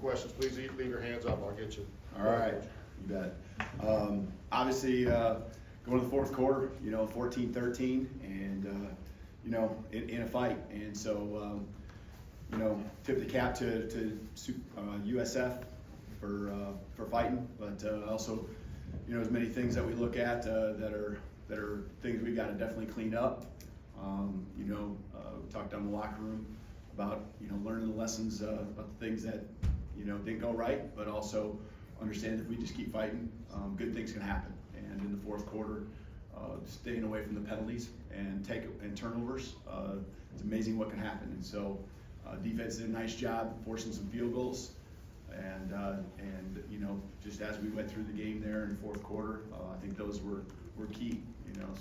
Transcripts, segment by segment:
questions, please leave your hands up. I'll get you. All right, you bet. Obviously, going to the fourth quarter, 14-13, and in a fight, and so tip the cap to USF for fighting, but also there's many things that we look at that are things we got to definitely clean up. We talked down in the locker room about learning the lessons about the things that didn't go right, but also understand if we just keep fighting, good things can happen. And in the fourth quarter, staying away from the penalties and turnovers, it's amazing what can happen. And so defense did a nice job forcing some field goals, and just as we went through the game there in the fourth quarter, I think those were key.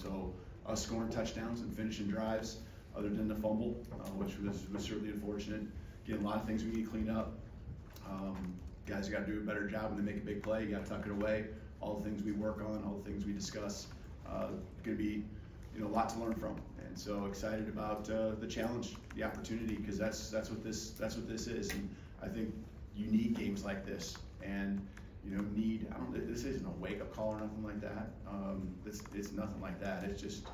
So us scoring touchdowns and finishing drives, other than the fumble, which was certainly unfortunate. Again, a lot of things we need to clean up. Guys got to do a better job when they make a big play. You got to tuck it away. All the things we work on, all the things we discuss, going to be a lot to learn from. And so excited about the challenge, the opportunity, because that's what this is. And I think you need games like this, and this isn't a wake up call or nothing like that. It's nothing like that. It's just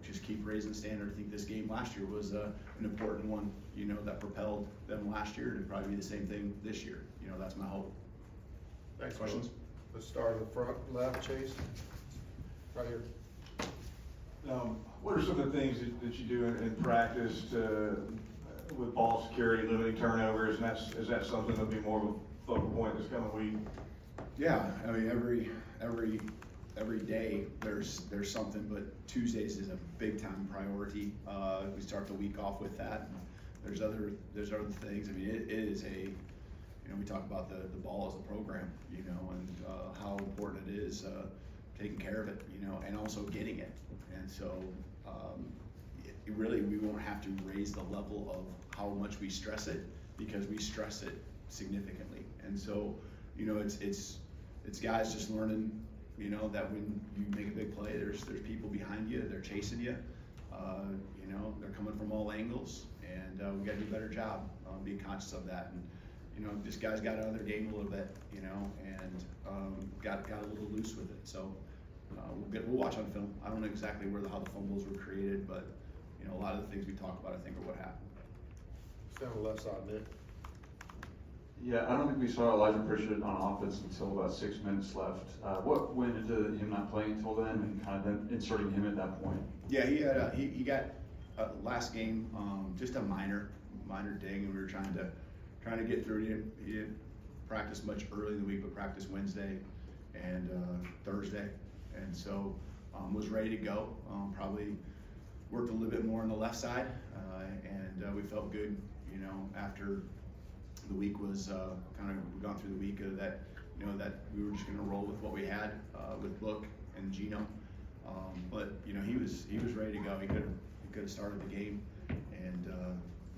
just keep raising the standard. I think this game last year was an important one, that propelled them last year, and it'd probably be the same thing this year. That's my hope. Thanks. Questions? Let's start in the front left, Chase. Right here. What are some of the things that you do in practice with ball security, limiting turnovers, and is that something that'll be more of a focal point this coming week? Yeah, I mean every day there's something, but Tuesdays is a big time priority. We start the week off with that. There's other things. I mean it is we talk about the ball as a program, and how important it is taking care of it, and also getting it. And so really we won't have to raise the level of how much we stress it, because we stress it significantly. And so it's guys just learning, that when you make a big play, there's people behind you, they're chasing you, they're coming from all angles, and we got to do a better job being conscious of that. And this guy's got out of their game a little bit, and got a little loose with it. So we'll watch on film. I don't know exactly how the fumbles were created, but a lot of the things we talk about, I think, are what happened. Stand on the left side, Nick. Yeah, I don't think we saw Elijah Pritchett on offense until about 6 minutes left. What went into him not playing until then, and kind of then inserting him at that point? Yeah, he got last game just a minor ding, and we were trying to get through him. He didn't practice much early in the week, but practiced Wednesday and Thursday, and so was ready to go. Probably worked a little bit more on the left side, and we felt good, after the week was we've gone through the week of that, that we were just going to roll with what we had with Book and Gino. But he was ready to go. He could have started the game, and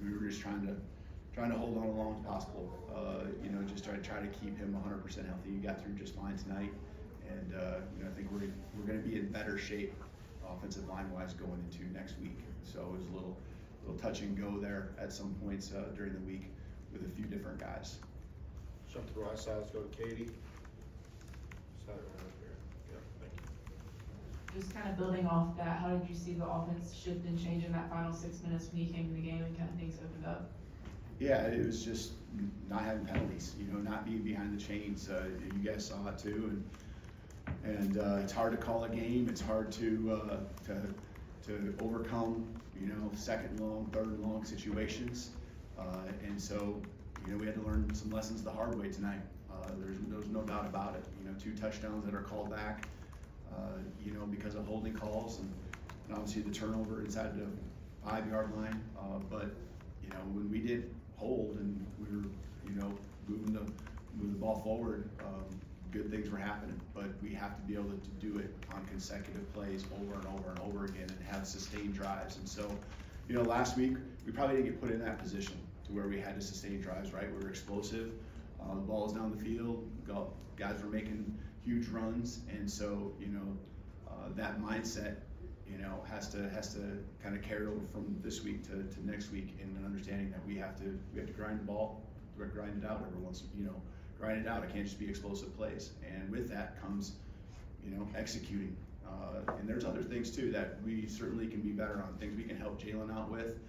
we were just trying to hold on as long as possible. Just try to keep him 100% healthy. He got through just fine tonight, and I think we're going to be in better shape, offensive line wise, going into next week. So it was a little touch and go there at some points during the week with a few different guys. Jump to the right side. Let's go to Katie. Side right up here. Yeah, thank you. Just kind of building off that, how did you see the offense shift and change in that final 6 minutes when you came to the game and kind of things opened up? Yeah, it was just not having penalties, not being behind the chains. You guys saw it too, and it's hard to call a game. It's hard to overcome, second long, third and long situations. And so, we had to learn some lessons the hard way tonight. There's no doubt about it. 2 touchdowns that are called back, because of holding calls, and obviously the turnover inside the 5-yard line. But when we did hold and we were, moving the ball forward, good things were happening. But we have to be able to do it on consecutive plays over and over and over again, and have sustained drives. And so, last week we probably didn't get put in that position to where we had to sustain drives, right? We were explosive. The ball was down the field. Guys were making huge runs, and so that mindset, has to kind of carry over from this week to next week, in understanding that we have to grind the ball grind it out every once, grind it out. It can't just be explosive plays. And with that comes, executing. And there's other things too that we certainly can be better on, things we can help Jalen out with.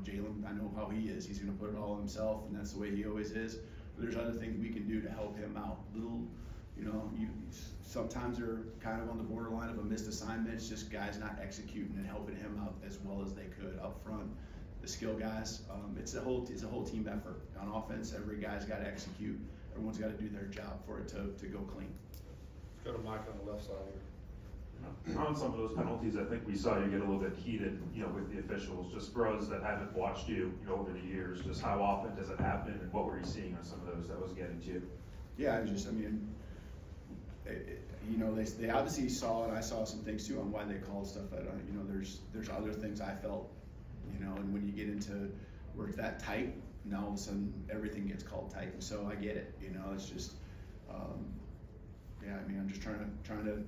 Jalen, I know how he is. He's going to put it all himself, and that's the way he always is. But there's other things we can do to help him out. Sometimes they're kind of on the borderline of a missed assignment. It's just guys not executing and helping him out as well as they could up front. The skill guys, it's a whole team effort. On offense, every guy's got to execute. Everyone's got to do their job for it to go clean. Let's go to Mike on the left side here. On some of those penalties, I think we saw you get a little bit heated, with the officials. Just for us that haven't watched you, over the years, just how often does it happen, and what were you seeing on some of those that was getting to you? Yeah, they obviously saw, and I saw some things too on why they called stuff. But there's other things I felt, and when you get into where it's that tight, now all of a sudden everything gets called tight, and so I get it. It's just, I'm just trying to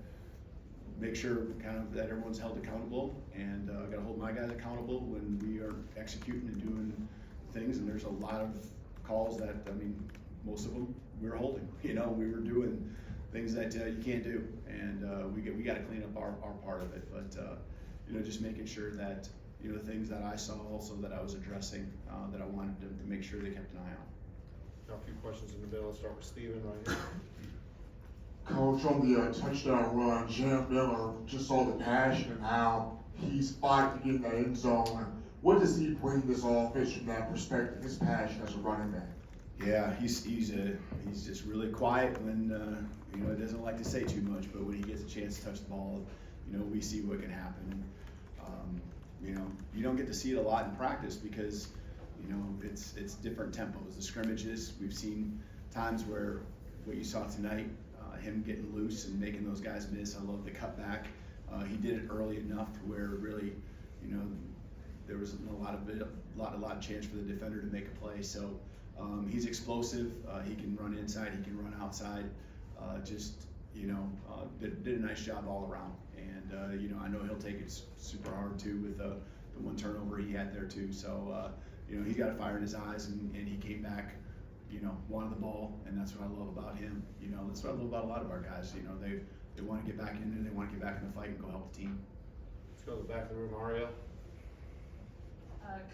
make sure kind of that everyone's held accountable, and got to hold my guys accountable when we are executing and doing things. And there's a lot of calls that, most of them we were holding. We were doing things that you can't do, and we got to clean up our part of it. But just making sure that the things that I saw also that I was addressing, that I wanted to make sure they kept an eye on. Got a few questions in the middle. Let's start with Steven right here. Coach, on the touchdown run, Jam Miller, just saw the passion and how he's fighting to get in the end zone. What does he bring this offense from that perspective, his passion as a running back? Yeah, he's just really quiet when he doesn't like to say too much, but when he gets a chance to touch the ball, we see what can happen. You don't get to see it a lot in practice because it's different tempos. The scrimmages, we've seen times where what you saw tonight, him getting loose and making those guys miss. I love the cutback. He did it early enough to where really, there was a lot of chance for the defender to make a play. So he's explosive. He can run inside. He can run outside. Did a nice job all around. And I know he'll take it super hard too with the one turnover he had there too. So he's got a fire in his eyes, and he came back. Wanted the ball, and that's what I love about him. That's what I love about a lot of our guys. They want to get back in there, they want to get back in the fight and go help the team. Let's go to the back of the room, Mario.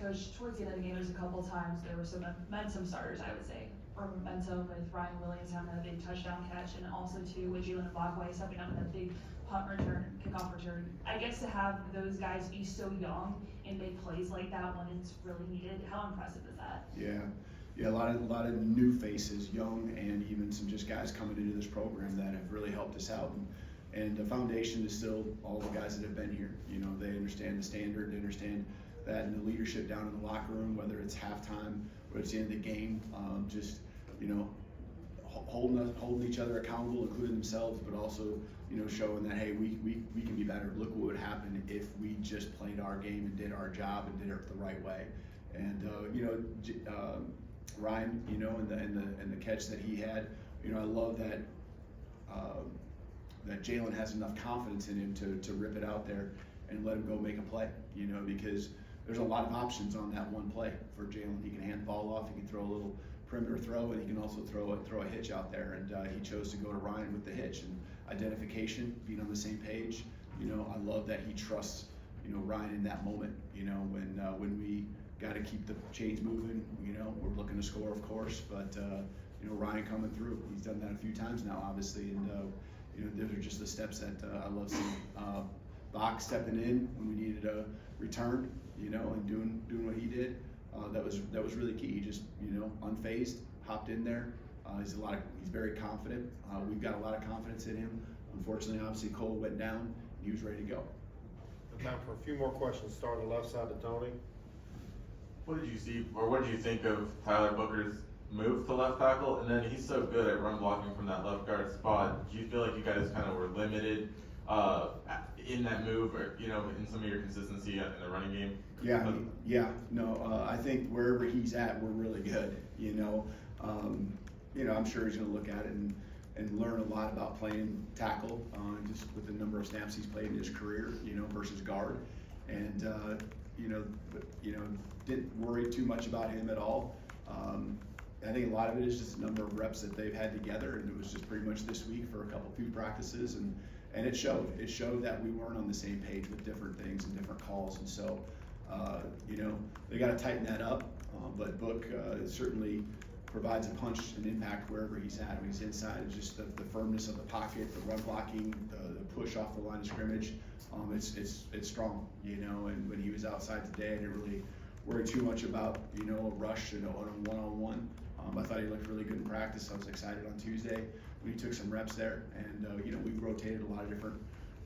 Coach, towards the end of the game, there's a couple times there were some momentum starters, I would say, or momentum with Ryan Williams having that big touchdown catch, and also too with Jalen DeBoer stepping up with that big punt return, kickoff return. I guess to have those guys be so young and make plays like that when it's really needed, how impressive is that? Yeah, a lot of new faces, young, and even some just guys coming into this program that have really helped us out. And the foundation is still all the guys that have been here. They understand the standard, they understand that, and the leadership down in the locker room, whether it's halftime, whether it's the end of the game, holding each other accountable, including themselves, but also showing that, hey, we can be better. Look what would happen if we just played our game and did our job and did it the right way. And Ryan, and the catch that he had, I love that that Jalen has enough confidence in him to rip it out there and let him go make a play, because there's a lot of options on that one play for Jalen. He can hand the ball off, he can throw a little perimeter throw, and he can also throw a hitch out there, and he chose to go to Ryan with the hitch. And identification, being on the same page, I love that he trusts, Ryan in that moment, when we got to keep the chains moving. We're looking to score, of course, but Ryan coming through. He's done that a few times now, obviously, and those are just the steps that I love seeing. Bach stepping in when we needed a return, and doing what he did. That was really key. He just unfazed, hopped in there. He's very confident. We've got a lot of confidence in him. Unfortunately, obviously Cole went down, and he was ready to go. Time for a few more questions. Start on the left side to Tony. What did you see, or what did you think of Tyler Booker's move to left tackle? And then he's so good at run blocking from that left guard spot. Do you feel like you guys kind of were limited in that move, or in some of your consistency in the running game? I think wherever he's at, we're really good. I'm sure he's going to look at it and learn a lot about playing tackle, just with the number of snaps he's played in his career, versus guard, and didn't worry too much about him at all. I think a lot of it is just the number of reps that they've had together, and it was just pretty much this week for a few practices, and it showed. It showed that we weren't on the same page with different things and different calls, and so, they gotta tighten that up, but Book certainly provides a punch and impact wherever he's at. When he's inside, it's just the firmness of the pocket, the run blocking, the push off the line of scrimmage. It's strong, and when he was outside today, I didn't really worry too much about, a rush and a one-on-one. I thought he looked really good in practice. I was excited on Tuesday when he took some reps there, and, we've rotated a lot of different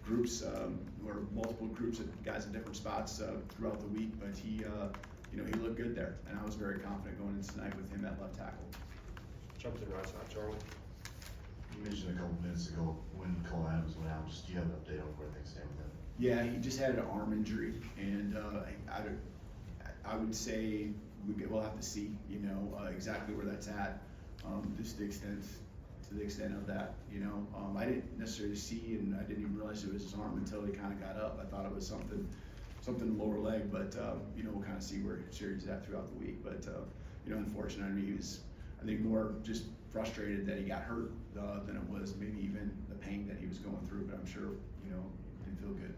groups, or multiple groups of guys in different spots, throughout the week, but he looked good there, and I was very confident going into tonight with him at left tackle. Jump to the right side, Charlie. You mentioned a couple minutes ago when Cole Adams went out, just do you have an update on where things stand with him? Yeah, he just had an arm injury, and I would say we'll have to see, exactly where that's at, just to the extent of that, I didn't necessarily see, and I didn't even realize it was his arm until he kind of got up. I thought it was something lower leg, but we'll kind of see where he's at throughout the week. But unfortunately, I mean, he was, I think, more just frustrated that he got hurt than it was maybe even the pain that he was going through. But I'm sure didn't feel good.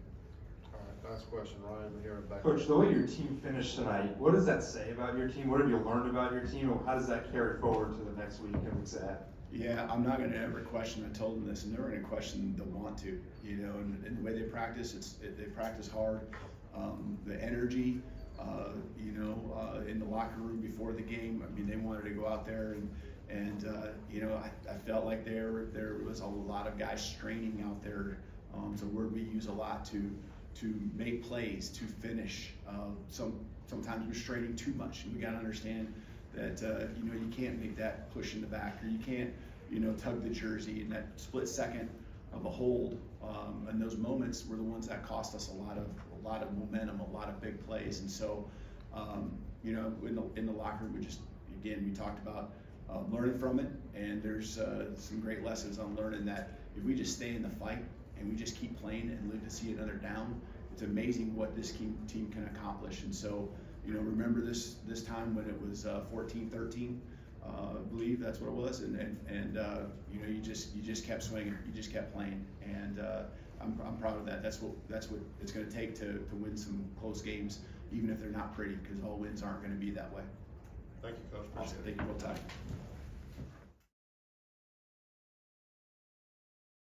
All right, last question, Ryan, here in back. Coach, the way your team finished tonight, what does that say about your team? What have you learned about your team, and how does that carry forward to the next week and weeks ahead? Yeah, I'm not going to ever question. I told them this, and they're going to question the want to, and the way they practice. They practice hard. The energy, in the locker room before the game. I mean, they wanted to go out there, and I felt like there was a lot of guys straining out there. It's a word we use a lot to make plays, to finish. Sometimes we're straining too much, and we got to understand that you can't make that push in the back, or you can't tug the jersey in that split second of a hold. And those moments were the ones that cost us a lot of momentum, a lot of big plays. And so in the locker room, we talked about learning from it, and there's some great lessons on learning that if we just stay in the fight and we just keep playing and live to see another down, it's amazing what this team can accomplish. And so remember this time when it was 14-13, I believe that's what it was, and you just kept swinging, you just kept playing, and I'm proud of that. That's what it's going to take to win some close games, even if they're not pretty, because all wins aren't going to be that way. Thank you, Coach. Awesome. Appreciate it. Thank you both.